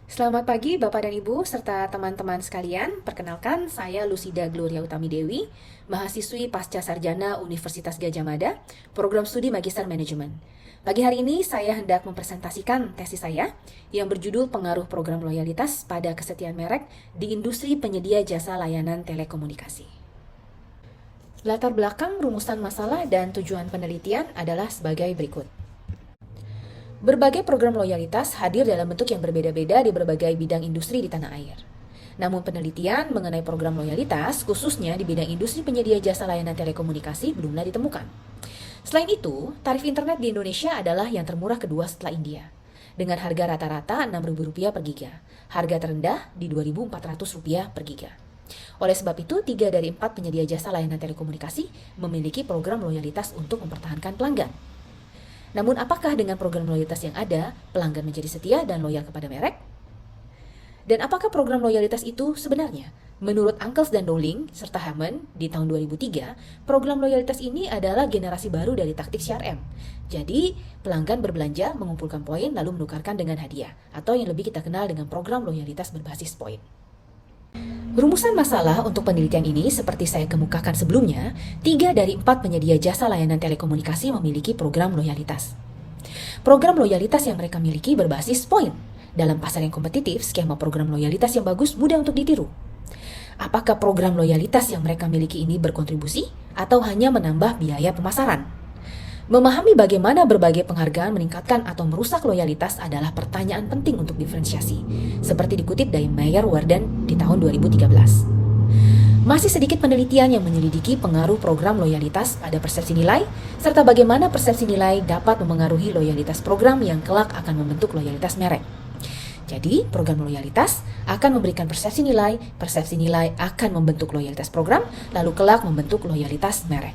Selamat pagi Bapak dan Ibu serta teman-teman sekalian. Perkenalkan, saya Lucida Gloria Utami Dewi, mahasiswi pasca sarjana Universitas Gadjah Mada, program studi Magister Manajemen. Pagi hari ini saya hendak mempresentasikan tesis saya yang berjudul Pengaruh Program Loyalitas pada Kesetiaan Merek di Industri Penyedia Jasa Layanan Telekomunikasi. Latar belakang, rumusan masalah, dan tujuan penelitian adalah sebagai berikut. Berbagai program loyalitas hadir dalam bentuk yang berbeda-beda di berbagai bidang industri di tanah air. Namun penelitian mengenai program loyalitas, khususnya di bidang industri penyedia jasa layanan telekomunikasi, belumlah ditemukan. Selain itu, tarif internet di Indonesia adalah yang termurah kedua setelah India, dengan harga rata-rata Rp6.000 per giga. Harga terendah di Rp2.400 per giga. Oleh sebab itu, 3 dari 4 penyedia jasa layanan telekomunikasi memiliki program loyalitas untuk mempertahankan pelanggan. Namun apakah dengan program loyalitas yang ada, pelanggan menjadi setia dan loyal kepada merek? Dan apakah program loyalitas itu sebenarnya? Menurut Uncles dan Dowling serta Hammond di tahun 2003, program loyalitas ini adalah generasi baru dari taktik CRM. Jadi, pelanggan berbelanja, mengumpulkan poin lalu menukarkan dengan hadiah, atau yang lebih kita kenal dengan program loyalitas berbasis poin. Rumusan masalah untuk penelitian ini seperti saya kemukakan sebelumnya, 3 dari 4 penyedia jasa layanan telekomunikasi memiliki program loyalitas. Program loyalitas yang mereka miliki berbasis poin. Dalam pasar yang kompetitif, skema program loyalitas yang bagus mudah untuk ditiru. Apakah program loyalitas yang mereka miliki ini berkontribusi atau hanya menambah biaya pemasaran? Memahami bagaimana berbagai penghargaan meningkatkan atau merusak loyalitas adalah pertanyaan penting untuk diferensiasi, seperti dikutip dari Meyer-Werden di tahun 2013. Masih sedikit penelitian yang menyelidiki pengaruh program loyalitas pada persepsi nilai, serta bagaimana persepsi nilai dapat memengaruhi loyalitas program yang kelak akan membentuk loyalitas merek. Jadi, program loyalitas akan memberikan persepsi nilai akan membentuk loyalitas program, lalu kelak membentuk loyalitas merek.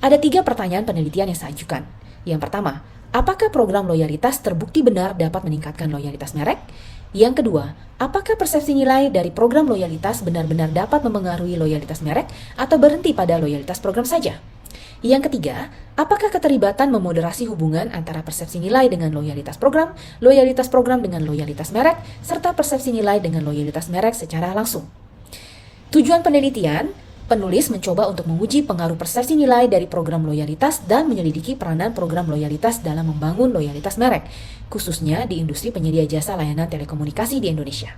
Ada 3 pertanyaan penelitian yang saya ajukan. Yang pertama, apakah program loyalitas terbukti benar dapat meningkatkan loyalitas merek? Yang kedua, apakah persepsi nilai dari program loyalitas benar-benar dapat memengaruhi loyalitas merek atau berhenti pada loyalitas program saja? Yang ketiga, apakah keterlibatan memoderasi hubungan antara persepsi nilai dengan loyalitas program dengan loyalitas merek, serta persepsi nilai dengan loyalitas merek secara langsung? Tujuan penelitian, penulis mencoba untuk menguji pengaruh persepsi nilai dari program loyalitas dan menyelidiki peranan program loyalitas dalam membangun loyalitas merek, khususnya di industri penyedia jasa layanan telekomunikasi di Indonesia.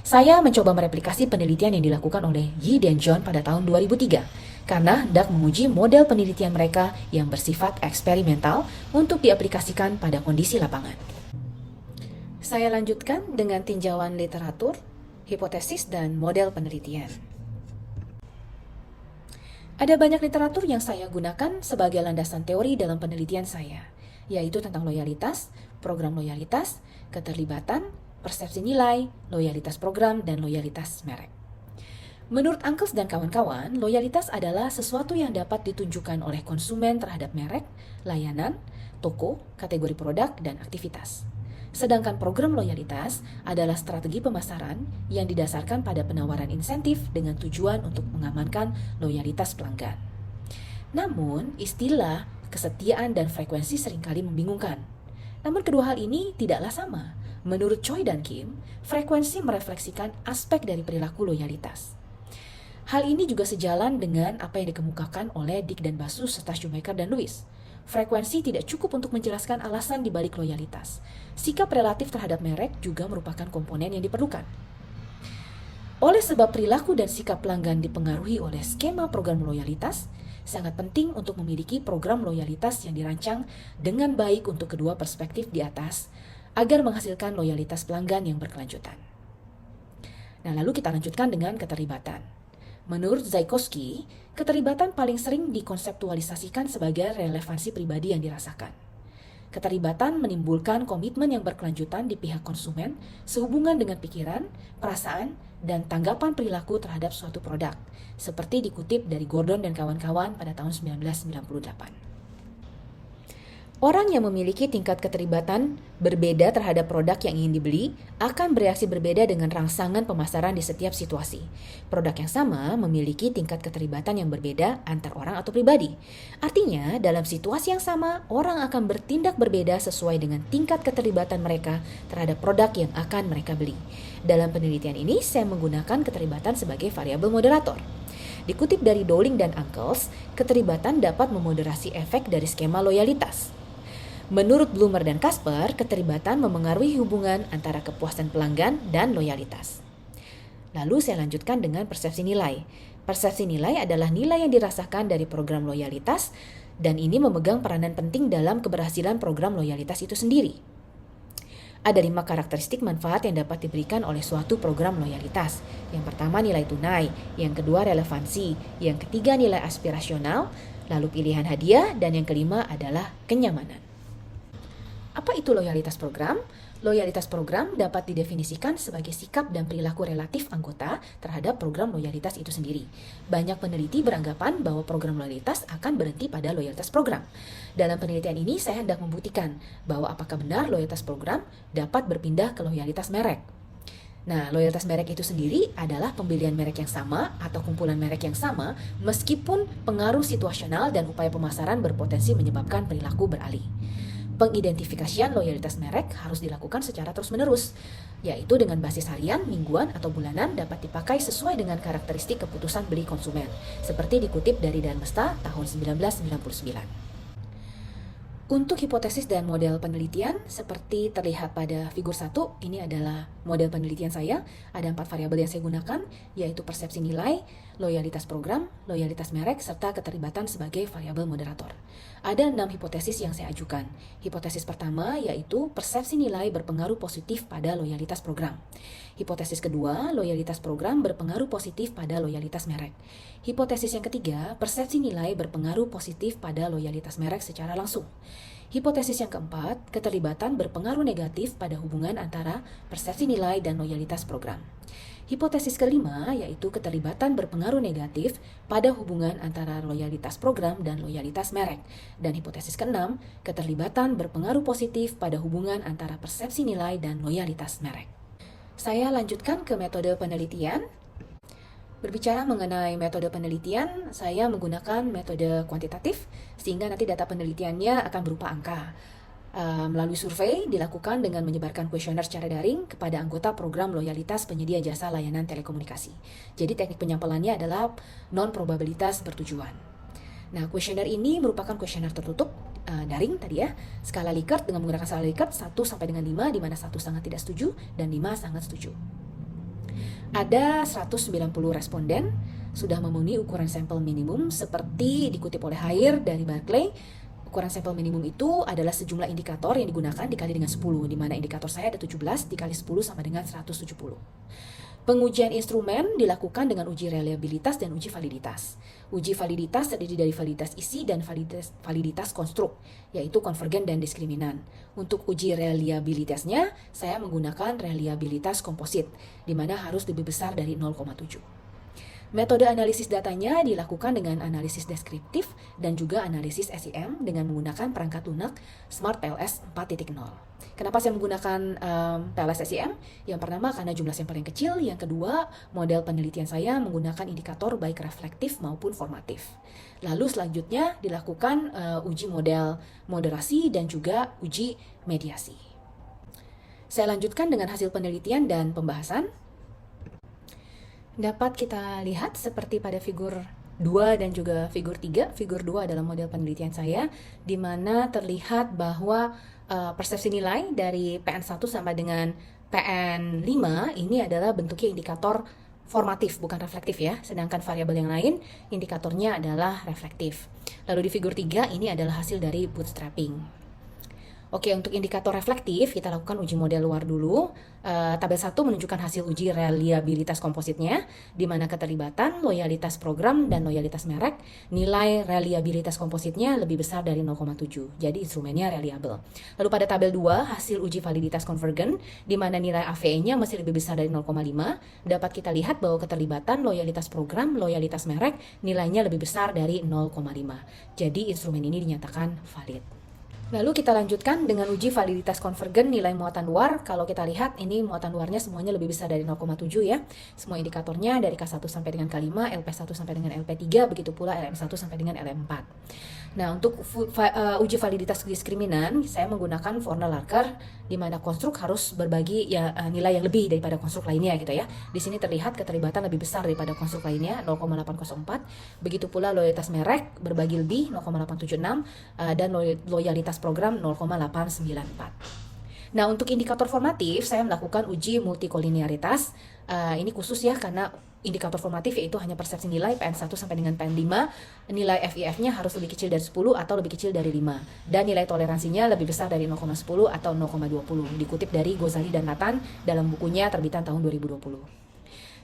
Saya mencoba mereplikasi penelitian yang dilakukan oleh Yi dan John pada tahun 2003, karena hendak menguji model penelitian mereka yang bersifat eksperimental untuk diaplikasikan pada kondisi lapangan. Saya lanjutkan dengan tinjauan literatur, hipotesis, dan model penelitian. Ada banyak literatur yang saya gunakan sebagai landasan teori dalam penelitian saya, yaitu tentang loyalitas, program loyalitas, keterlibatan, persepsi nilai, loyalitas program, dan loyalitas merek. Menurut Uncles dan kawan-kawan, loyalitas adalah sesuatu yang dapat ditunjukkan oleh konsumen terhadap merek, layanan, toko, kategori produk, dan aktivitas. Sedangkan program loyalitas adalah strategi pemasaran yang didasarkan pada penawaran insentif dengan tujuan untuk mengamankan loyalitas pelanggan. Namun, istilah kesetiaan dan frekuensi seringkali membingungkan. Namun kedua hal ini tidaklah sama. Menurut Choi dan Kim, frekuensi merefleksikan aspek dari perilaku loyalitas. Hal ini juga sejalan dengan apa yang dikemukakan oleh Dick dan Basus serta Shoemaker dan Lewis. Frekuensi tidak cukup untuk menjelaskan alasan dibalik loyalitas. Sikap relatif terhadap merek juga merupakan komponen yang diperlukan. Oleh sebab perilaku dan sikap pelanggan dipengaruhi oleh skema program loyalitas, sangat penting untuk memiliki program loyalitas yang dirancang dengan baik untuk kedua perspektif di atas, agar menghasilkan loyalitas pelanggan yang berkelanjutan. Nah, lalu kita lanjutkan dengan keterlibatan. Menurut Zaikowski, keterlibatan paling sering dikonseptualisasikan sebagai relevansi pribadi yang dirasakan. Keterlibatan menimbulkan komitmen yang berkelanjutan di pihak konsumen sehubungan dengan pikiran, perasaan, dan tanggapan perilaku terhadap suatu produk, seperti dikutip dari Gordon dan kawan-kawan pada tahun 1998. Orang yang memiliki tingkat keterlibatan berbeda terhadap produk yang ingin dibeli akan bereaksi berbeda dengan rangsangan pemasaran di setiap situasi. Produk yang sama memiliki tingkat keterlibatan yang berbeda antar orang atau pribadi. Artinya, dalam situasi yang sama, orang akan bertindak berbeda sesuai dengan tingkat keterlibatan mereka terhadap produk yang akan mereka beli. Dalam penelitian ini, saya menggunakan keterlibatan sebagai variabel moderator. Dikutip dari Dowling dan Uncles, keterlibatan dapat memoderasi efek dari skema loyalitas. Menurut Bloomer dan Casper, keterlibatan memengaruhi hubungan antara kepuasan pelanggan dan loyalitas. Lalu saya lanjutkan dengan persepsi nilai. Persepsi nilai adalah nilai yang dirasakan dari program loyalitas dan ini memegang peranan penting dalam keberhasilan program loyalitas itu sendiri. Ada 5 karakteristik manfaat yang dapat diberikan oleh suatu program loyalitas. Yang pertama nilai tunai, yang kedua relevansi, yang ketiga nilai aspirasional, lalu pilihan hadiah, dan yang kelima adalah kenyamanan. Apa itu loyalitas program? Loyalitas program dapat didefinisikan sebagai sikap dan perilaku relatif anggota terhadap program loyalitas itu sendiri. Banyak peneliti beranggapan bahwa program loyalitas akan berhenti pada loyalitas program. Dalam penelitian ini, saya hendak membuktikan bahwa apakah benar loyalitas program dapat berpindah ke loyalitas merek. Nah, loyalitas merek itu sendiri adalah pembelian merek yang sama atau kumpulan merek yang sama meskipun pengaruh situasional dan upaya pemasaran berpotensi menyebabkan perilaku beralih. Pengidentifikasian loyalitas merek harus dilakukan secara terus-menerus, yaitu dengan basis harian, mingguan, atau bulanan dapat dipakai sesuai dengan karakteristik keputusan beli konsumen, seperti dikutip dari Danmesta tahun 1999. Untuk hipotesis dan model penelitian, seperti terlihat pada figur 1, ini adalah model penelitian saya. Ada 4 variabel yang saya gunakan, yaitu persepsi nilai, loyalitas program, loyalitas merek, serta keterlibatan sebagai variabel moderator. Ada 6 hipotesis yang saya ajukan. Hipotesis pertama yaitu persepsi nilai berpengaruh positif pada loyalitas program. Hipotesis kedua, loyalitas program berpengaruh positif pada loyalitas merek. Hipotesis yang ketiga, persepsi nilai berpengaruh positif pada loyalitas merek secara langsung. Hipotesis yang keempat, keterlibatan berpengaruh negatif pada hubungan antara persepsi nilai dan loyalitas program. Hipotesis kelima yaitu keterlibatan berpengaruh negatif pada hubungan antara loyalitas program dan loyalitas merek. Dan hipotesis keenam, keterlibatan berpengaruh positif pada hubungan antara persepsi nilai dan loyalitas merek. Saya lanjutkan ke metode penelitian. Berbicara mengenai metode penelitian, saya menggunakan metode kuantitatif, sehingga nanti data penelitiannya akan berupa angka. Melalui survei dilakukan dengan menyebarkan kuesioner secara daring kepada anggota program loyalitas penyedia jasa layanan telekomunikasi. Jadi teknik penyampaiannya adalah non-probabilitas bertujuan. Nah, kuesioner ini merupakan kuesioner tertutup, daring tadi ya, skala Likert dengan menggunakan skala Likert 1 sampai dengan 5, di mana 1 sangat tidak setuju dan 5 sangat setuju. Ada 190 responden sudah memenuhi ukuran sampel minimum seperti dikutip oleh Haier dari Barclay. Ukuran sampel minimum itu adalah sejumlah indikator yang digunakan dikali dengan 10, di mana indikator saya ada 17 dikali 10 sama dengan 170. Pengujian instrumen dilakukan dengan uji reliabilitas dan uji validitas. Uji validitas terdiri dari validitas isi dan validitas konstruk, yaitu konvergen dan diskriminan. Untuk uji reliabilitasnya, saya menggunakan reliabilitas komposit, di mana harus lebih besar dari 0,7. Metode analisis datanya dilakukan dengan analisis deskriptif dan juga analisis SEM dengan menggunakan perangkat lunak Smart PLS 4.0. Kenapa saya menggunakan PLS SEM? Yang pertama karena jumlah sampel yang kecil, yang kedua model penelitian saya menggunakan indikator baik reflektif maupun formatif. Lalu selanjutnya dilakukan uji model moderasi dan juga uji mediasi. Saya lanjutkan dengan hasil penelitian dan pembahasan. Dapat kita lihat seperti pada figur 2 dan juga figur 3. Figur 2 adalah model penelitian saya, di mana terlihat bahwa persepsi nilai dari PN1 sama dengan PN5 ini adalah bentuknya indikator formatif, bukan reflektif ya. Sedangkan variabel yang lain, indikatornya adalah reflektif. Lalu di figur 3 ini adalah hasil dari bootstrapping. Oke, untuk indikator reflektif, kita lakukan uji model luar dulu. Tabel 1 menunjukkan hasil uji reliabilitas kompositnya, di mana keterlibatan, loyalitas program, dan loyalitas merek, nilai reliabilitas kompositnya lebih besar dari 0,7. Jadi instrumennya reliable. Lalu pada tabel 2, hasil uji validitas konvergen, di mana nilai AVE-nya masih lebih besar dari 0,5, dapat kita lihat bahwa keterlibatan, loyalitas program, loyalitas merek, nilainya lebih besar dari 0,5. Jadi instrumen ini dinyatakan valid. Lalu kita lanjutkan dengan uji validitas konvergen nilai muatan luar. Kalau kita lihat ini muatan luarnya semuanya lebih besar dari 0,7 ya. Semua indikatornya dari K1 sampai dengan K5, LP1 sampai dengan LP3, begitu pula LM1 sampai dengan LM4. Nah, untuk uji validitas diskriminan, saya menggunakan Fornell Larker, di mana konstruk harus berbagi ya nilai yang lebih daripada konstruk lainnya gitu ya. Di sini terlihat keterlibatan lebih besar daripada konstruk lainnya 0,804. Begitu pula loyalitas merek berbagi lebih 0,876 dan loyalitas program 0,894. Nah, untuk indikator formatif saya melakukan uji multikolinearitas. Ini khusus ya karena indikator formatif yaitu hanya persepsi nilai PN1 sampai dengan PN5, nilai FIF-nya harus lebih kecil dari 10 atau lebih kecil dari 5, dan nilai toleransinya lebih besar dari 0,10 atau 0,20, dikutip dari Ghazali dan Nathan dalam bukunya terbitan tahun 2020.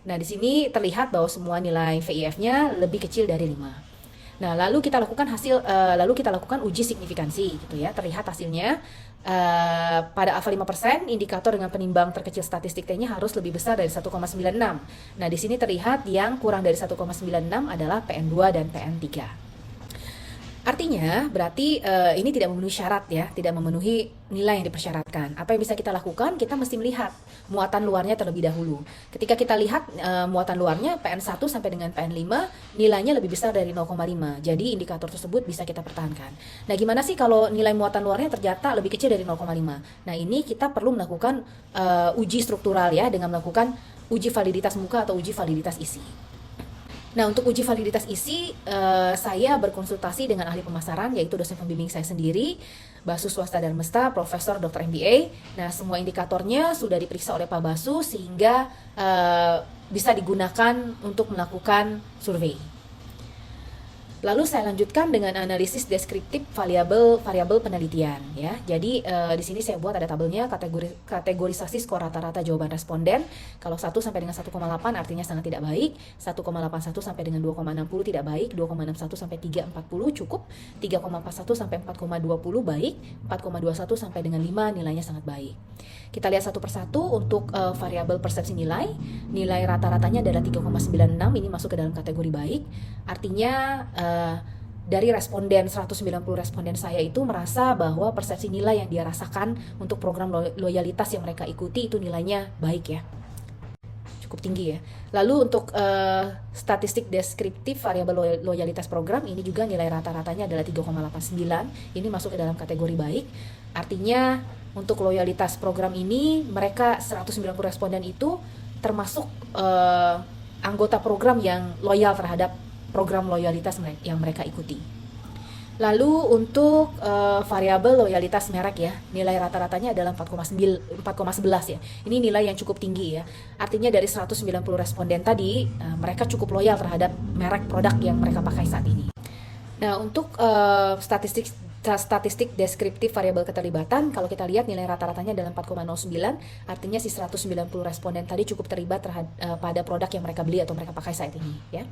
Nah, di sini terlihat bahwa semua nilai VIF-nya lebih kecil dari 5. Nah, lalu kita lakukan uji signifikansi gitu ya. Terlihat hasilnya pada alfa 5%, indikator dengan penimbang terkecil statistik T-nya harus lebih besar dari 1,96. Nah, di sini terlihat yang kurang dari 1,96 adalah PN2 dan PN3. Artinya berarti ini tidak memenuhi syarat ya, tidak memenuhi nilai yang dipersyaratkan. Apa yang bisa kita lakukan? Kita mesti melihat muatan luarnya terlebih dahulu. Ketika kita lihat muatan luarnya PN1 sampai dengan PN5 nilainya lebih besar dari 0,5. Jadi indikator tersebut bisa kita pertahankan. Nah, gimana sih kalau nilai muatan luarnya ternyata lebih kecil dari 0,5? Nah, ini kita perlu melakukan uji struktural ya dengan melakukan uji validitas muka atau uji validitas isi. Nah, untuk uji validitas isi, saya berkonsultasi dengan ahli pemasaran, yaitu dosen pembimbing saya sendiri, Basu Swasta Darmesta, Profesor Dr. MBA. Nah, semua indikatornya sudah diperiksa oleh Pak Basu, sehingga bisa digunakan untuk melakukan survei. Lalu saya lanjutkan dengan analisis deskriptif variabel penelitian ya. Jadi di sini saya buat ada tabelnya kategorisasi skor rata-rata jawaban responden. Kalau 1 sampai dengan 1,8 artinya sangat tidak baik, 1,81 sampai dengan 2,60 tidak baik, 2,61 sampai 3,40 cukup, 3,41 sampai 4,20 baik, 4,21 sampai dengan 5 nilainya sangat baik. Kita lihat satu persatu untuk variabel persepsi nilai. Nilai rata-ratanya adalah 3,96, ini masuk ke dalam kategori baik. Artinya dari responden 190 responden saya itu merasa bahwa persepsi nilai yang dia rasakan untuk program loyalitas yang mereka ikuti itu nilainya baik ya, cukup tinggi ya. Lalu untuk statistik deskriptif variabel loyalitas program ini juga nilai rata-ratanya adalah 3,89, ini masuk ke dalam kategori baik. Artinya untuk loyalitas program ini mereka 190 responden itu termasuk anggota program yang loyal terhadap program loyalitas yang mereka ikuti. Lalu untuk variabel loyalitas merek ya, nilai rata-ratanya adalah 4,11 ya. Ini nilai yang cukup tinggi ya. Artinya dari 190 responden tadi, mereka cukup loyal terhadap merek produk yang mereka pakai saat ini. Nah, untuk statistik deskriptif variabel keterlibatan, kalau kita lihat nilai rata-ratanya adalah 4,09, artinya si 190 responden tadi cukup terlibat pada produk yang mereka beli atau mereka pakai saat ini ya.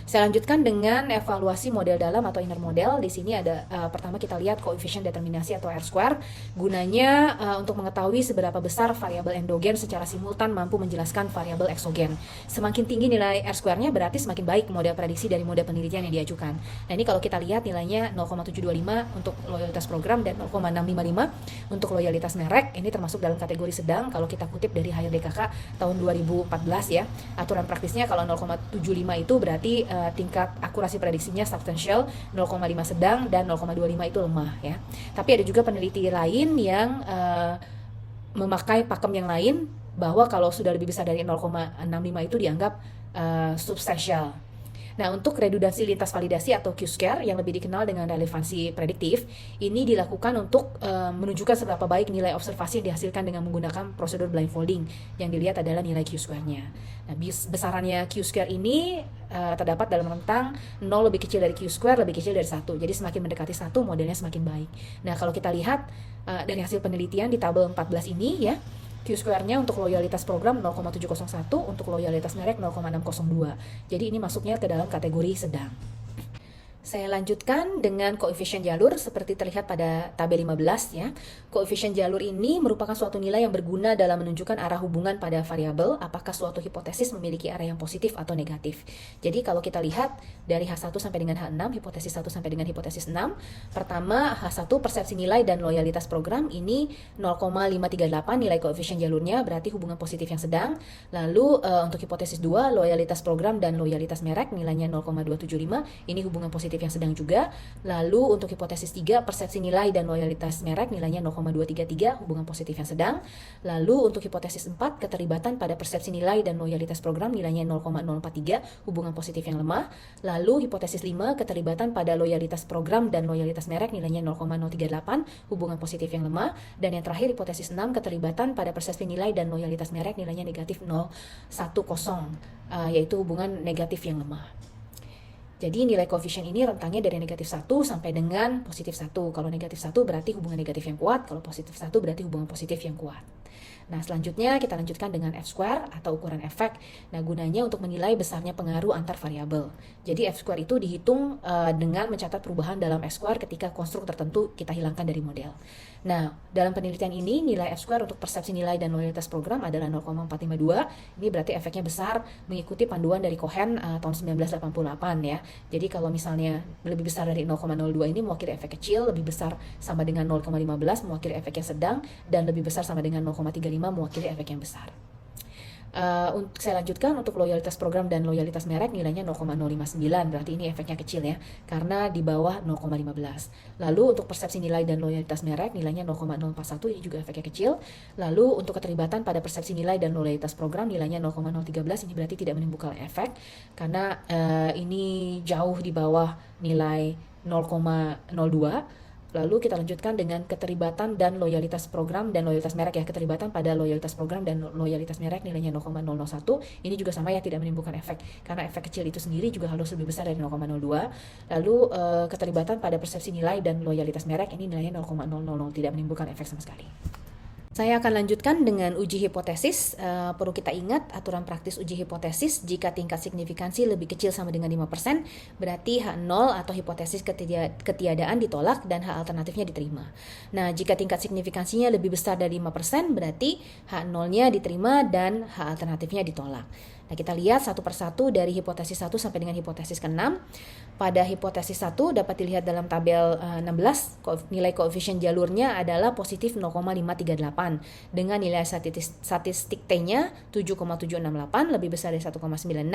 Saya lanjutkan dengan evaluasi model dalam atau inner model. Di sini ada pertama kita lihat koefisien determinasi atau R-square, gunanya untuk mengetahui seberapa besar variabel endogen secara simultan mampu menjelaskan variabel eksogen. Semakin tinggi nilai R-square-nya berarti semakin baik model prediksi dari model penelitian yang diajukan. Nah, ini kalau kita lihat nilainya 0,725 untuk loyalitas program dan 0,655 untuk loyalitas merek. Ini termasuk dalam kategori sedang kalau kita kutip dari HRDKK tahun 2014 ya. Aturan praktisnya kalau 0,75 itu berarti tingkat akurasi prediksinya substansial, 0,5 sedang, dan 0,25 itu lemah ya. Tapi ada juga peneliti lain yang memakai pakem yang lain bahwa kalau sudah lebih besar dari 0,65 itu dianggap substansial. Nah, untuk redundansi lintas validasi atau Q-score yang lebih dikenal dengan relevansi prediktif, ini dilakukan untuk menunjukkan seberapa baik nilai observasi yang dihasilkan dengan menggunakan prosedur blindfolding. Yang dilihat adalah nilai Q-score-nya. Nah, besarannya Q-score ini terdapat dalam rentang 0 lebih kecil dari Q-score, lebih kecil dari 1. Jadi semakin mendekati 1, modelnya semakin baik. Nah, kalau kita lihat dari hasil penelitian di tabel 14 ini ya, Q-square-nya untuk loyalitas program 0,701, untuk loyalitas merek 0,602. Jadi ini masuknya ke dalam kategori sedang. Saya lanjutkan dengan koefisien jalur seperti terlihat pada tabel 15 ya. Koefisien jalur ini merupakan suatu nilai yang berguna dalam menunjukkan arah hubungan pada variabel apakah suatu hipotesis memiliki arah yang positif atau negatif. Jadi kalau kita lihat dari H1 sampai dengan H6, hipotesis 1 sampai dengan hipotesis 6, pertama H1 persepsi nilai dan loyalitas program ini 0,538 nilai koefisien jalurnya berarti hubungan positif yang sedang. Lalu untuk hipotesis 2 loyalitas program dan loyalitas merek nilainya 0,275 ini hubungan positif yang sedang juga. Lalu untuk hipotesis 3 persepsi nilai dan loyalitas merek nilainya 0,233 hubungan positif yang sedang. Lalu untuk hipotesis 4 keterlibatan pada persepsi nilai dan loyalitas program nilainya 0,043 hubungan positif yang lemah. Lalu hipotesis 5 keterlibatan pada loyalitas program dan loyalitas merek nilainya 0,038 hubungan positif yang lemah. Dan yang terakhir hipotesis 6 keterlibatan pada persepsi nilai dan loyalitas merek nilainya negatif 010 yaitu hubungan negatif yang lemah. Jadi nilai koefisien ini rentangnya dari negatif 1 sampai dengan positif 1. Kalau negatif 1 berarti hubungan negatif yang kuat, kalau positif 1 berarti hubungan positif yang kuat. Nah, selanjutnya kita lanjutkan dengan F-square atau ukuran efek. Nah, gunanya untuk menilai besarnya pengaruh antar variabel. Jadi F-square itu dihitung dengan mencatat perubahan dalam F-square ketika konstruk tertentu kita hilangkan dari model. Nah, dalam penelitian ini nilai F-square untuk persepsi nilai dan loyalitas program adalah 0,452. Ini berarti efeknya besar mengikuti panduan dari Cohen tahun 1988 ya. Jadi kalau misalnya lebih besar dari 0,02 ini mewakili efek kecil, lebih besar sama dengan 0,15 mewakili efek yang sedang, dan lebih besar sama dengan 0,35 mewakili efek yang besar. Saya lanjutkan untuk loyalitas program dan loyalitas merek nilainya 0,059 berarti ini efeknya kecil ya karena di bawah 0,15. Lalu untuk persepsi nilai dan loyalitas merek nilainya 0,041 ini juga efeknya kecil. Lalu untuk keterlibatan pada persepsi nilai dan loyalitas program nilainya 0,013 ini berarti tidak menimbulkan efek karena ini jauh di bawah nilai 0,02. Lalu kita lanjutkan dengan keterlibatan dan loyalitas program dan loyalitas merek ya. Keterlibatan pada loyalitas program dan loyalitas merek nilainya 0,001. Ini juga sama ya, tidak menimbulkan efek. Karena efek kecil itu sendiri juga harus lebih besar dari 0,02. Lalu keterlibatan pada persepsi nilai dan loyalitas merek ini nilainya 0,000, tidak menimbulkan efek sama sekali. Saya akan lanjutkan dengan uji hipotesis. Perlu kita ingat aturan praktis uji hipotesis jika tingkat signifikansi lebih kecil sama dengan 5%, berarti H0 atau hipotesis ketiadaan ditolak dan H alternatifnya diterima. Nah, jika tingkat signifikansinya lebih besar dari 5%, berarti H0-nya diterima dan H alternatifnya ditolak. Nah, kita lihat satu persatu dari hipotesis 1 sampai dengan hipotesis ke-6. Pada hipotesis 1 dapat dilihat dalam tabel 16, nilai koefisien jalurnya adalah positif 0,538 dengan nilai statistik T-nya 7,768 lebih besar dari 1,96,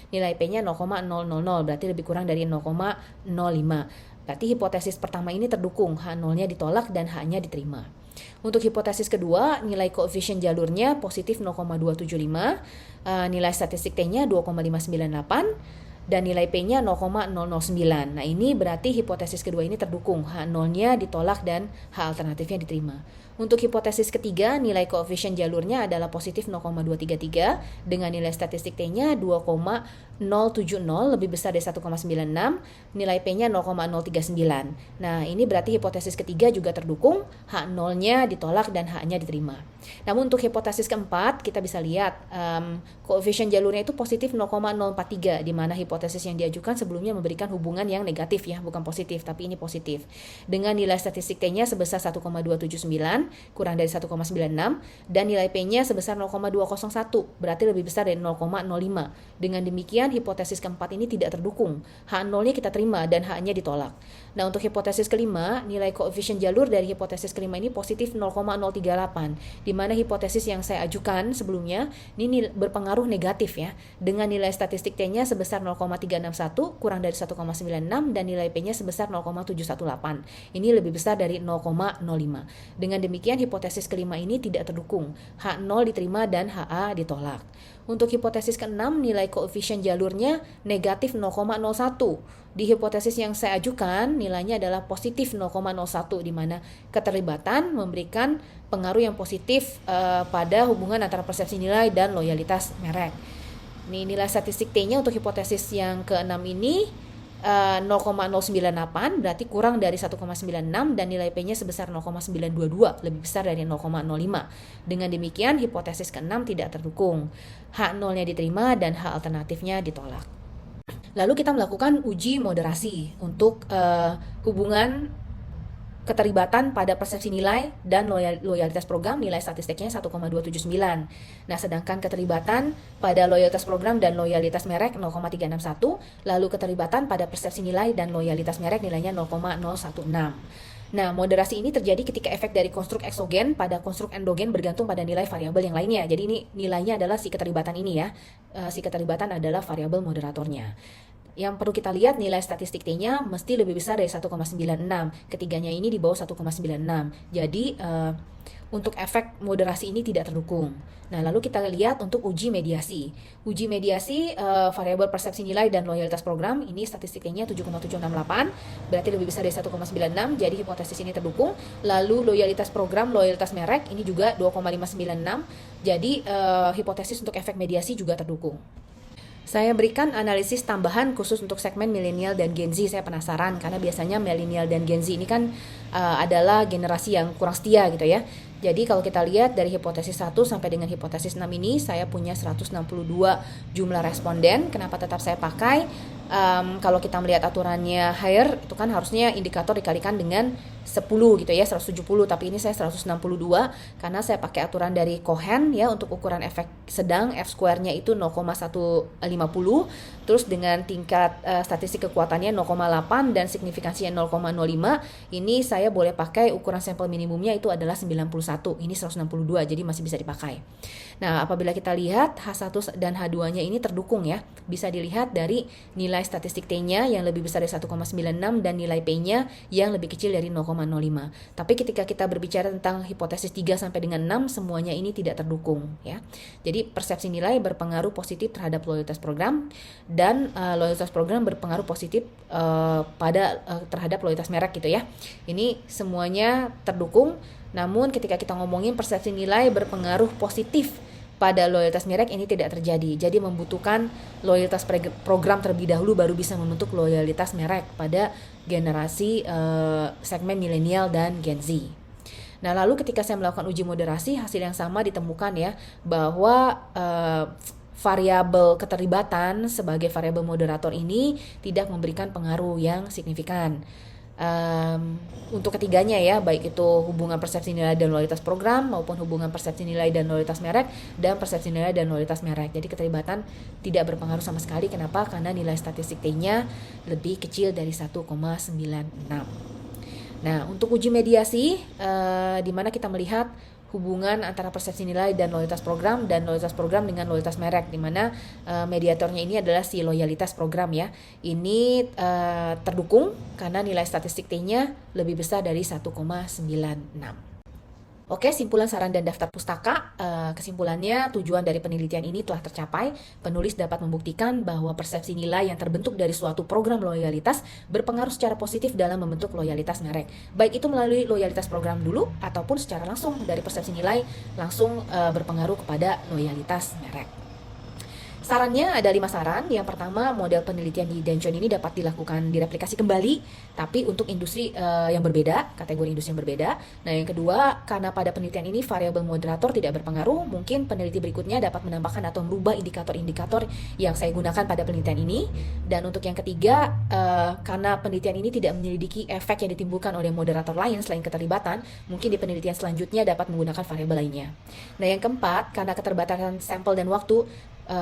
nilai P-nya 0,000 berarti lebih kurang dari 0,05. Berarti hipotesis pertama ini terdukung, H0-nya ditolak dan H-nya diterima. Untuk hipotesis kedua, nilai koefisien jalurnya positif 0,275, nilai statistik T-nya 2,598, dan nilai P-nya 0,009. Nah, ini berarti hipotesis kedua ini terdukung, H0-nya ditolak dan H alternatifnya diterima. Untuk hipotesis ketiga, nilai koefisien jalurnya adalah positif 0,233 dengan nilai statistik T-nya 2,070 lebih besar dari 1,96, nilai P-nya 0,039. Nah, ini berarti hipotesis ketiga juga terdukung, H0-nya ditolak dan H-nya diterima. Namun untuk hipotesis keempat, kita bisa lihat koefisien jalurnya itu positif 0,043 di mana hipotesis yang diajukan sebelumnya memberikan hubungan yang negatif ya, bukan positif, tapi ini positif. Dengan nilai statistik T-nya sebesar 1,279 kurang dari 1,96 dan nilai P-nya sebesar 0,201 berarti lebih besar dari 0,05. Dengan demikian hipotesis keempat ini tidak terdukung, H0-nya kita terima dan H-nya ditolak. Nah, untuk hipotesis kelima, nilai koefisien jalur dari hipotesis kelima ini positif 0,038 di mana hipotesis yang saya ajukan sebelumnya ini berpengaruh negatif ya, dengan nilai statistik T-nya sebesar 0,361 kurang dari 1,96 dan nilai P-nya sebesar 0,718. Ini lebih besar dari 0,05. Dengan demikian hipotesis kelima ini tidak terdukung, H0 diterima dan HA ditolak. Untuk hipotesis ke-6, nilai koefisien jalurnya negatif 0,01. Di hipotesis yang saya ajukan, nilainya adalah positif 0,01 di mana keterlibatan memberikan pengaruh yang positif pada hubungan antara persepsi nilai dan loyalitas merek. Ini nilai statistik T-nya untuk hipotesis yang ke-6 ini 0,098 berarti kurang dari 1,96 dan nilai P-nya sebesar 0,922 lebih besar dari 0,05. Dengan demikian hipotesis ke-6 tidak terdukung, H0-nya diterima dan H alternatifnya ditolak. Lalu kita melakukan uji moderasi untuk hubungan keterlibatan pada persepsi nilai dan loyalitas program. Nilai statistiknya 1,279. Nah, sedangkan keterlibatan pada loyalitas program dan loyalitas merek 0,361, lalu keterlibatan pada persepsi nilai dan loyalitas merek nilainya 0,016. Nah, moderasi ini terjadi ketika efek dari konstruk eksogen pada konstruk endogen bergantung pada nilai variabel yang lainnya. Jadi ini nilainya adalah si keterlibatan ini ya. Si keterlibatan adalah variabel moderatornya. Yang perlu kita lihat nilai statistik T-nya mesti lebih besar dari 1,96. Ketiganya ini di bawah 1,96. Jadi untuk efek moderasi ini tidak terdukung. Nah, lalu kita lihat untuk uji mediasi. Uji mediasi variabel persepsi nilai dan loyalitas program ini statistik T-nya 7,768, berarti lebih besar dari 1,96. Jadi hipotesis ini terdukung. Lalu loyalitas program, loyalitas merek ini juga 2,596. Jadi hipotesis untuk efek mediasi juga terdukung. Saya berikan analisis tambahan khusus untuk segmen milenial dan Gen Z. Saya penasaran karena biasanya milenial dan Gen Z ini kan adalah generasi yang kurang setia gitu ya. Jadi kalau kita lihat dari hipotesis 1 sampai dengan hipotesis 6 ini, saya punya 162 jumlah responden. Kenapa tetap saya pakai? Kalau kita melihat aturannya higher, itu kan harusnya indikator dikalikan dengan 10 gitu ya, 170, tapi ini saya 162 karena saya pakai aturan dari Cohen ya untuk ukuran efek sedang, F square-nya itu 0,150, terus dengan tingkat statistik kekuatannya 0,8 dan signifikansinya 0,05. Ini saya boleh pakai ukuran sampel minimumnya itu adalah 91, ini 162, jadi masih bisa dipakai. Nah, apabila kita lihat H1 dan H2-nya ini terdukung ya, bisa dilihat dari nilai statistik T-nya yang lebih besar dari 1,96 dan nilai P-nya yang lebih kecil dari 0,05. Tapi ketika kita berbicara tentang hipotesis 3 sampai dengan 6, semuanya ini tidak terdukung ya. Jadi persepsi nilai berpengaruh positif terhadap loyalitas program dan loyalitas program berpengaruh positif terhadap loyalitas merek gitu ya. Ini semuanya terdukung. Namun ketika kita ngomongin persepsi nilai berpengaruh positif pada loyalitas merek ini tidak terjadi. Jadi membutuhkan loyalitas program terlebih dahulu baru bisa membentuk loyalitas merek pada generasi segmen milenial dan Gen Z. Nah, lalu ketika saya melakukan uji moderasi, hasil yang sama ditemukan ya bahwa variabel keterlibatan sebagai variabel moderator ini tidak memberikan pengaruh yang signifikan. Untuk ketiganya ya, baik itu hubungan persepsi nilai dan loyalitas program maupun hubungan persepsi nilai dan loyalitas merek dan persepsi nilai dan loyalitas merek. Jadi keterlibatan tidak berpengaruh sama sekali. Kenapa? Karena nilai statistik T-nya lebih kecil dari 1,96. Nah, untuk uji mediasi di mana kita melihat hubungan antara persepsi nilai dan loyalitas program dengan loyalitas merek, di mana mediatornya ini adalah si loyalitas program ya. Ini terdukung karena nilai statistik T-nya lebih besar dari 1,96. Oke, simpulan saran dan daftar pustaka. Kesimpulannya, tujuan dari penelitian ini telah tercapai. Penulis dapat membuktikan bahwa persepsi nilai yang terbentuk dari suatu program loyalitas berpengaruh secara positif dalam membentuk loyalitas merek. Baik itu melalui loyalitas program dulu, ataupun secara langsung dari persepsi nilai langsung berpengaruh kepada loyalitas merek. Sarannya ada 5 saran. Yang pertama, model penelitian di Denjon ini dapat dilakukan direplikasi kembali, tapi untuk industri yang berbeda, kategori industri yang berbeda. Nah, yang kedua, karena pada penelitian ini variabel moderator tidak berpengaruh, mungkin peneliti berikutnya dapat menambahkan atau merubah indikator-indikator yang saya gunakan pada penelitian ini. Dan untuk yang ketiga, karena penelitian ini tidak menyelidiki efek yang ditimbulkan oleh moderator lain selain keterlibatan, mungkin di penelitian selanjutnya dapat menggunakan variabel lainnya. Nah, yang keempat, karena keterbatasan sampel dan waktu,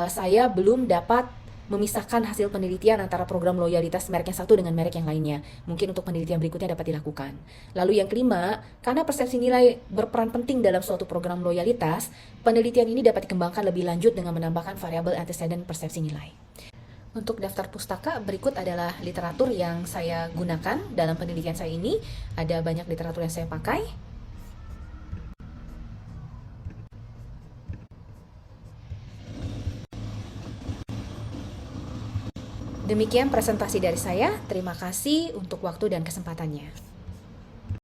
saya belum dapat memisahkan hasil penelitian antara program loyalitas merek yang satu dengan merek yang lainnya. Mungkin untuk penelitian berikutnya dapat dilakukan. Lalu yang kelima, karena persepsi nilai berperan penting dalam suatu program loyalitas, penelitian ini dapat dikembangkan lebih lanjut dengan menambahkan variabel antecedent persepsi nilai. Untuk daftar pustaka, berikut adalah literatur yang saya gunakan dalam penelitian saya ini. Ada banyak literatur yang saya pakai. Demikian presentasi dari saya. Terima kasih untuk waktu dan kesempatannya.